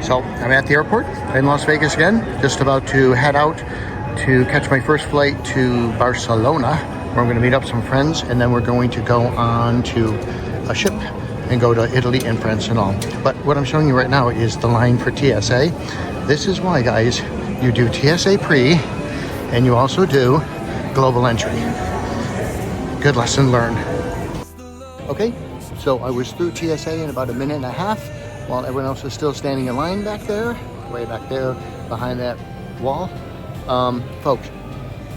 So I'm at the airport in Las Vegas again, just about to head out to catch my first flight to Barcelona, where I'm going to meet up some friends, and then we're going to go on to a ship and go to Italy and France and all. But what I'm showing you right now is the line for TSA. This is why, guys, you do TSA pre and you also do global entry. Good lesson learned. Okay, so I was through TSA in about a minute and a half while everyone else is still standing in line back there, way back there behind that wall. Folks,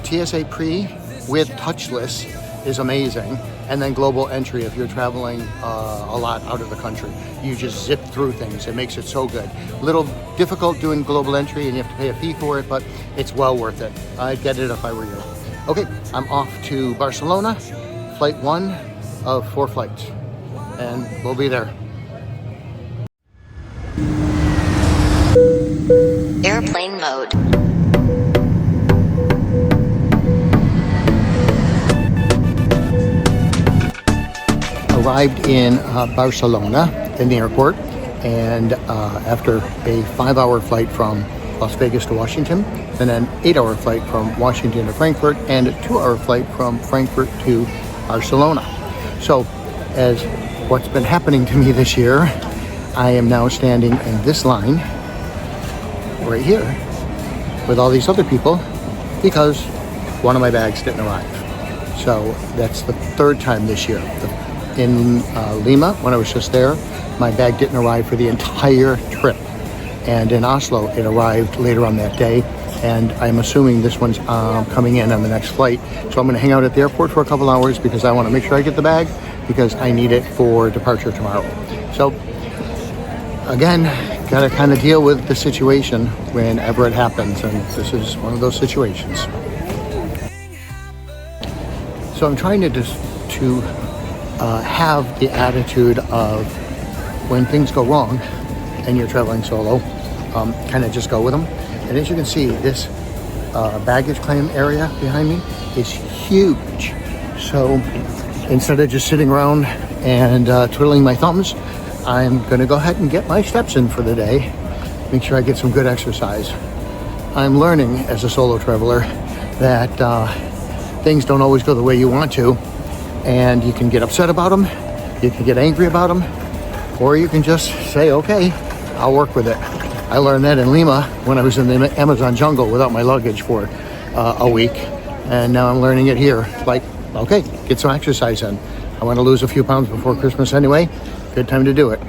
TSA pre with touchless is amazing. And then global entry, if you're traveling a lot out of the country, you just zip through things. It makes it so good. A little difficult doing global entry and you have to pay a fee for it, but it's well worth it. I'd get it if I were you. Okay, I'm off to Barcelona, flight 1 of 4 flights, and we'll be there. Airplane mode. Arrived in Barcelona in the airport, and after a 5-hour flight from Las Vegas to Washington, and an 8-hour flight from Washington to Frankfurt, and a 2-hour flight from Frankfurt to Barcelona. So, as what's been happening to me this year, I am now standing in this line right here with all these other people because one of my bags didn't arrive. So that's the 3rd time this year. In Lima, when I was just there, my bag didn't arrive for the entire trip. And in Oslo, it arrived later on that day. And I'm assuming this one's coming in on the next flight. So I'm going to hang out at the airport for a couple hours because I want to make sure I get the bag because I need it for departure tomorrow. So again, got to kind of deal with the situation whenever it happens. And this is one of those situations. So I'm trying to have the attitude of when things go wrong and you're traveling solo, kind of just go with them. And as you can see, this baggage claim area behind me is huge. So instead of just sitting around and twiddling my thumbs, I'm going to go ahead and get my steps in for the day, make sure I get some good exercise. I'm learning as a solo traveler that things don't always go the way you want to. And you can get upset about them, you can get angry about them, or you can just say, okay, I'll work with it. I learned that in Lima when I was in the Amazon jungle without my luggage for a week. And now I'm learning it here. Like, okay, get some exercise in. I want to lose a few pounds before Christmas anyway. Good time to do it.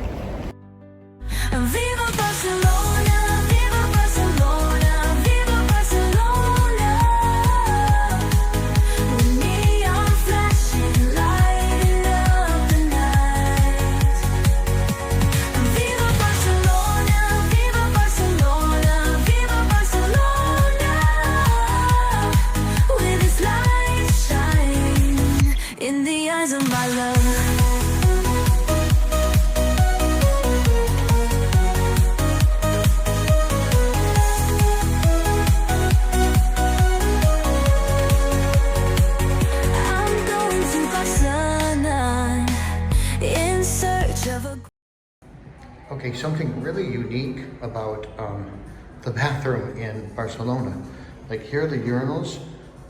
Okay, something really unique about the bathroom in Barcelona. Like here are the urinals,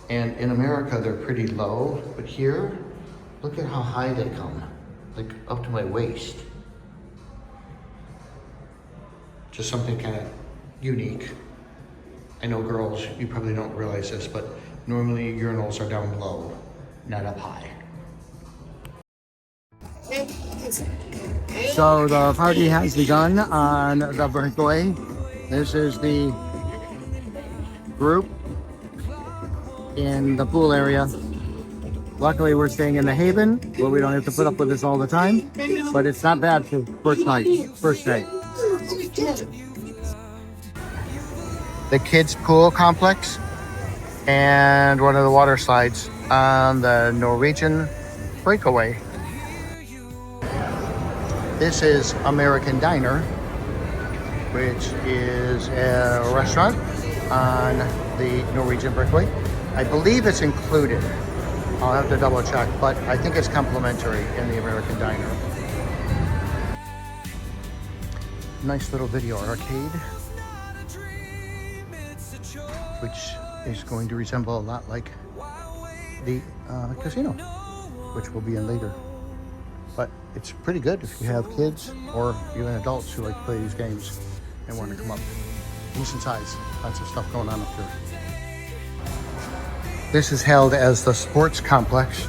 and in America they're pretty low, but here, look at how high they come, like up to my waist. Just something kind of unique. I know girls, you probably don't realize this, but normally urinals are down low, not up high. So the party has begun on the Breakaway. This is the group in the pool area. Luckily we're staying in the Haven where we don't have to put up with this all the time, but it's not bad for first day. The kids pool complex and one of the water slides on the Norwegian Breakaway. This is American Diner, which is a restaurant on the Norwegian Breakaway. I believe it's included. I'll have to double check, but I think it's complimentary in the American Diner. nice little video arcade, which is going to resemble a lot like the casino, which we'll be in later. But it's pretty good if you have kids or even adults who like to play these games and want to come up. Decent size, lots of stuff going on up here. This is held as the sports complex,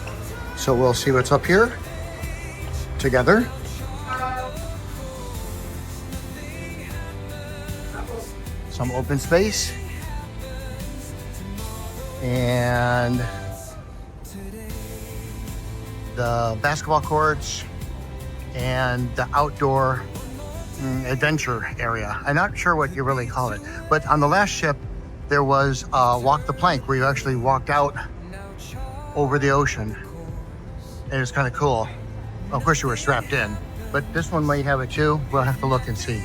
so we'll see what's up here together. Some open space and the basketball courts and the outdoor adventure area. I'm not sure what you really call it, but on the last ship there was walk the plank where you actually walked out over the ocean, and it's kind of cool. Of course you were strapped in, but this one might have it too. We'll have to look and see.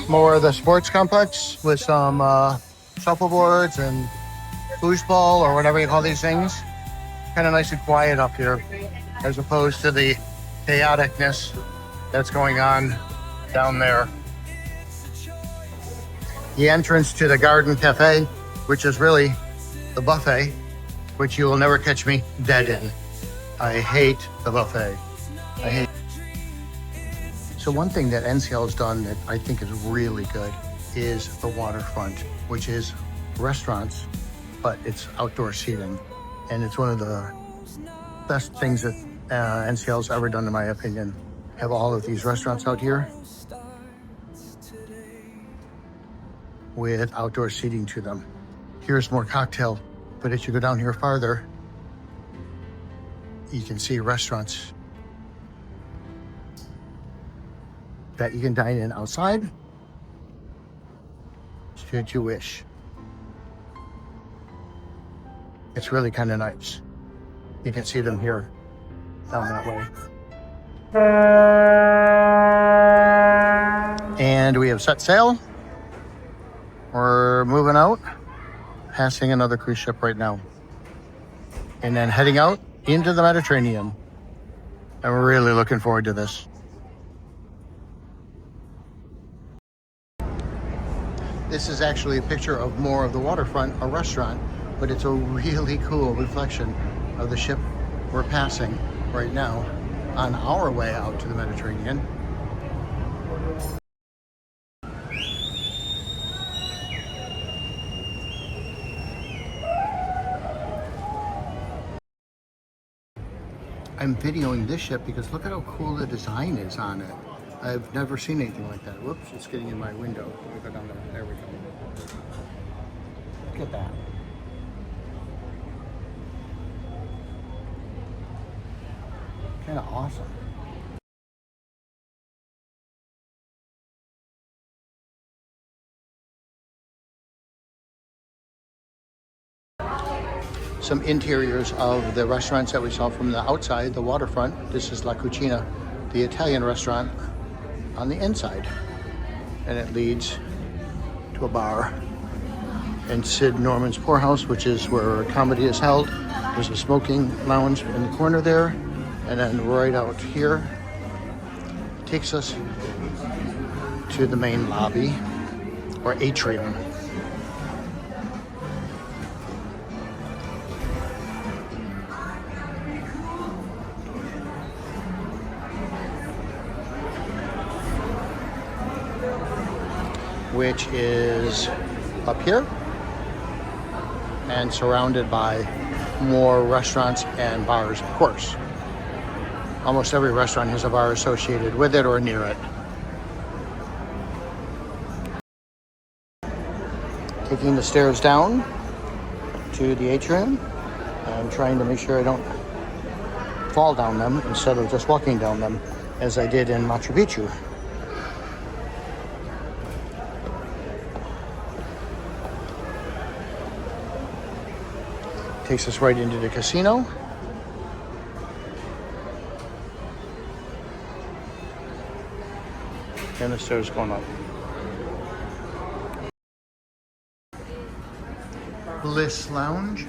More of the sports complex with some shuffleboards and foosball or whatever you call these things. Kind of nice and quiet up here as opposed to the chaoticness that's going on down there. The entrance to the Garden Cafe, which is really the buffet, which you will never catch me dead in. I hate the buffet. I hate. So one thing that NCL has done that I think is really good is the waterfront, which is restaurants, but it's outdoor seating. And it's one of the best things that NCL's ever done, in my opinion. Have all of these restaurants out here with outdoor seating to them. Here's more cocktail, but as you go down here farther, you can see restaurants that you can dine in outside, should you wish. It's really kind of nice. You can see them here, down that way. And we have set sail. We're moving out, passing another cruise ship right now. And then heading out into the Mediterranean. And we're really looking forward to this. This is actually a picture of more of the waterfront, a restaurant, but it's a really cool reflection of the ship we're passing right now on our way out to the Mediterranean. I'm videoing this ship because look at how cool the design is on it. I've never seen anything like that. Whoops, it's getting in my window. Let me go down there. There we go. Look at that. Kind of awesome. Some interiors of the restaurants that we saw from the outside, the waterfront. This is La Cucina, the Italian restaurant on the inside. And it leads to a bar. And Sid Norman's Poorhouse, which is where comedy is held. There's a smoking lounge in the corner there. And then right out here takes us to the main lobby or atrium. Which is up here and surrounded by more restaurants and bars, of course. Almost every restaurant has a bar associated with it or near it. Taking the stairs down to the atrium. I'm trying to make sure I don't fall down them instead of just walking down them as I did in Machu Picchu. Takes us right into the casino. And the stairs going up. Bliss Lounge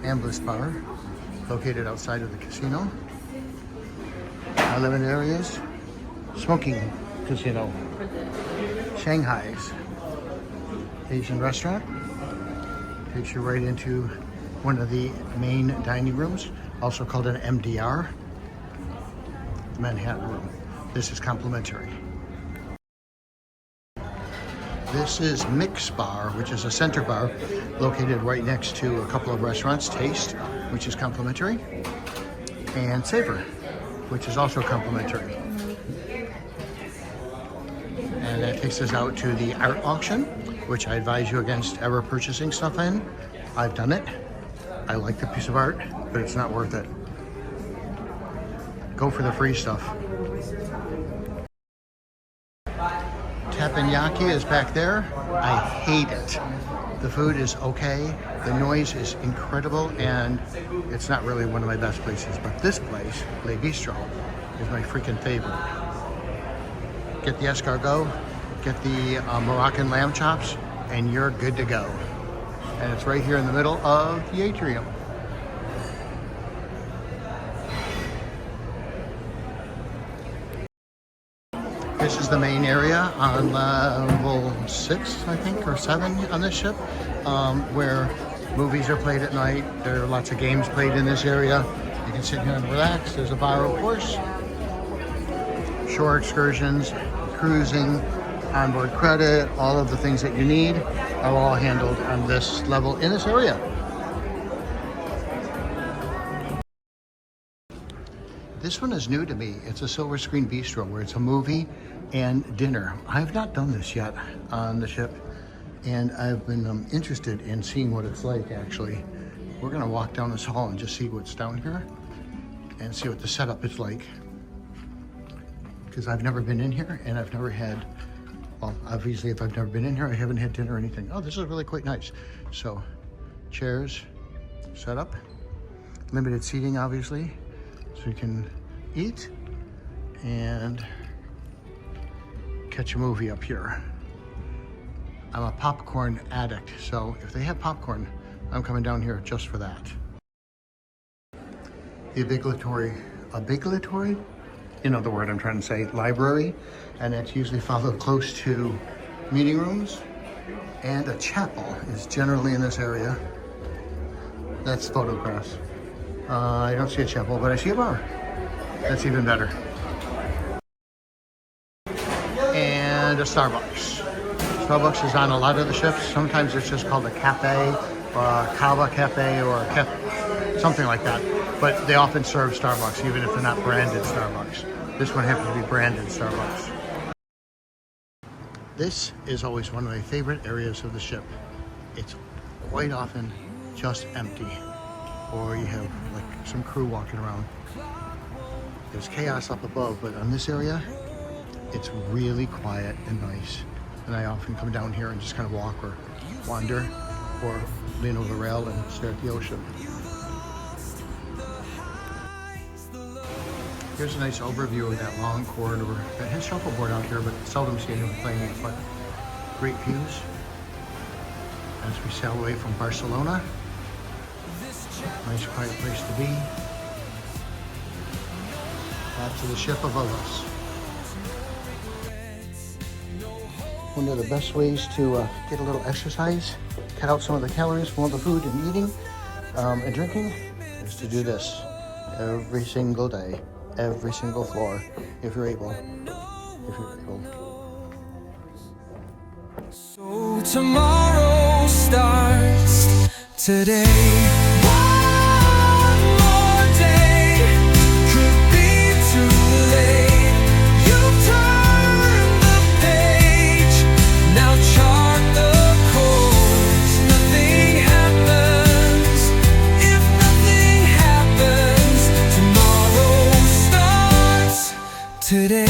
and Bliss Bar, located outside of the casino. Limited areas. smoking casino. Shanghai's Asian restaurant. Takes you right into one of the main dining rooms, also called an MDR, the Manhattan room. This is complimentary. This is Mix Bar, which is a center bar located right next to a couple of restaurants. Taste, which is complimentary, and Savor, which is also complimentary. And that takes us out to the art auction, which I advise you against ever purchasing stuff in. I've done it. I like the piece of art, but it's not worth it. Go for the free stuff. Teppanyaki is back there. I hate it. The food is okay. The noise is incredible, and it's not really one of my best places. But this place, Le Bistro, is my freaking favorite. Get the escargot, get the Moroccan lamb chops, and you're good to go. And it's right here in the middle of the atrium. This is the main area on level 6, I think, or 7 on this ship, where movies are played at night. There are lots of games played in this area. You can sit here and relax. There's a bar, of course. Shore excursions, cruising, onboard credit, all of the things that you need are all handled on this level in this area. This one is new to me. It's a silver screen bistro where it's a movie and dinner. I've not done this yet on the ship, and I've been interested in seeing what it's like, actually. We're gonna walk down this hall and just see what's down here and see what the setup is like. Because I've never been in here, and I've never had, well, obviously if I've never been in here, I haven't had dinner or anything. Oh, this is really quite nice. So, chairs set up, limited seating, obviously, so you can eat and catch a movie up here. I'm a popcorn addict, so if they have popcorn, I'm coming down here just for that. The obligatory, you know the word I'm trying to say, library, and it's usually followed close to meeting rooms, and a chapel is generally in this area. That's photographs. I don't see a chapel, but I see a bar. That's even better. And a Starbucks. Starbucks is on a lot of the ships. Sometimes it's just called a cafe, or a kava cafe, or a cafe, something like that. But they often serve Starbucks, even if they're not branded Starbucks. This one happens to be branded Starbucks. This is always one of my favorite areas of the ship. It's quite often just empty, or you have like some crew walking around. There's chaos up above, but on this area, it's really quiet and nice. And I often come down here and just kind of walk or wander, or lean over the rail and stare at the ocean. Here's a nice overview of that long corridor that has shuffleboard out here, but seldom see anyone playing it, but great views as we sail away from Barcelona. Nice quiet place to be. Back to the ship above us. One of the best ways to get a little exercise, cut out some of the calories from all the food and eating and drinking, is to do this every single day, every single floor, if you're able. So tomorrow starts today. One more day could be too late. You've turned the page, now chart the course. Nothing happens if nothing happens. Tomorrow starts today.